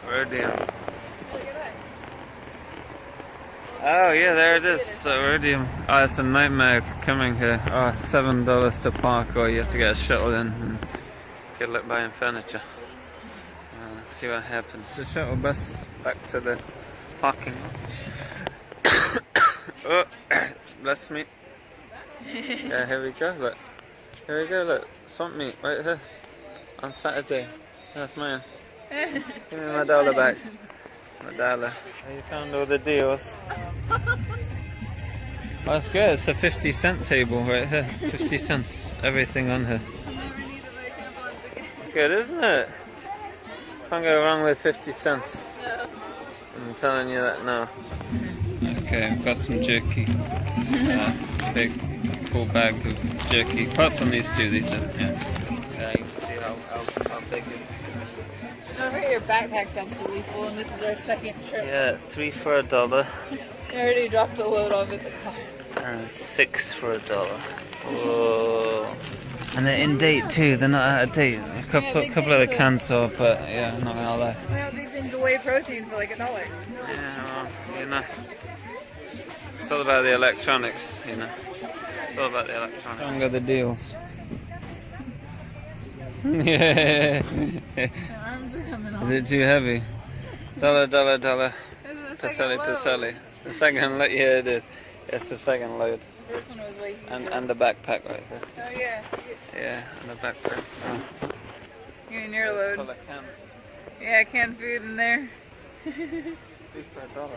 Roadium. Oh yeah, there it is. Roadium. Oh, it's a nightmare coming here. Oh, $7 to park, or you have to get a shuttle in and get lit buying furniture. See what happens. The shuttle bus back to the parking lot. Oh, bless me. Yeah, here we go. Look. Here we go. Look, swamp meat right here on Saturday. That's mine. Give me my dollar back. It's my dollar. You found all the deals. Oh, that's good. It's a 50-cent table right here. 50 cents. Everything on here. Good, isn't it? Can't go wrong with 50 cents. No. I'm telling you that now. Okay, I've got some jerky. Big full bag of jerky. Apart from these two, these are, yeah. You can see how big it is. Over here, your backpack's absolutely full, and this is our second trip. Yeah, 3 for $1. We already dropped a load off at the car. And 6 for $1. Whoa. And they're in date too, they're not out of date. A couple of the cans are, but yeah, I'm not gonna lie. We have big things of whey protein for like $1. Yeah, well, you know. It's all about the electronics, you know. It's all about the electronics. Longer the deals. Yeah. The arms are coming off. Is it too heavy? Dollar. Pacelli. The second load, yeah it is. It's the second load. The first one was way huge. And the backpack right there. Oh yeah. Yeah, and the backpack. Oh. Getting your load. Full of cans. Yeah, canned food in there. 3 for $1.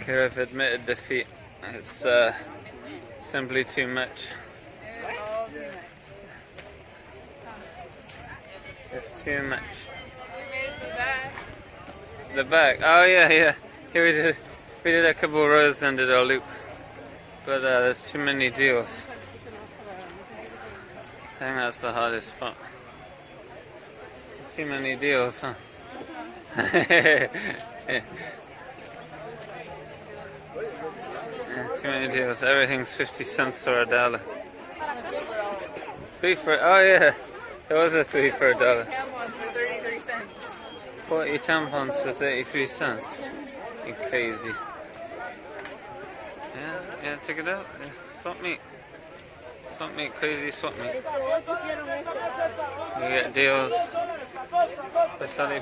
Okay, I've admitted defeat. It's simply too much. It is all too much. It's too much. We made it to the back. The back. Oh yeah. Here we did a couple of rows and did a loop. But there's too many deals. I think that's the hardest spot. Too many deals, huh? Yeah, too many deals. Everything's 50 cents or $1. 3 for, oh yeah, there was a 3 for $1. Tampons for 33 cents. 40 tampons for 33 cents. You crazy. Yeah, check it out. Swap meet. Swap meet, crazy swap meet. You get deals. Pacelli.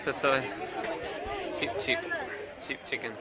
Cheap chicken.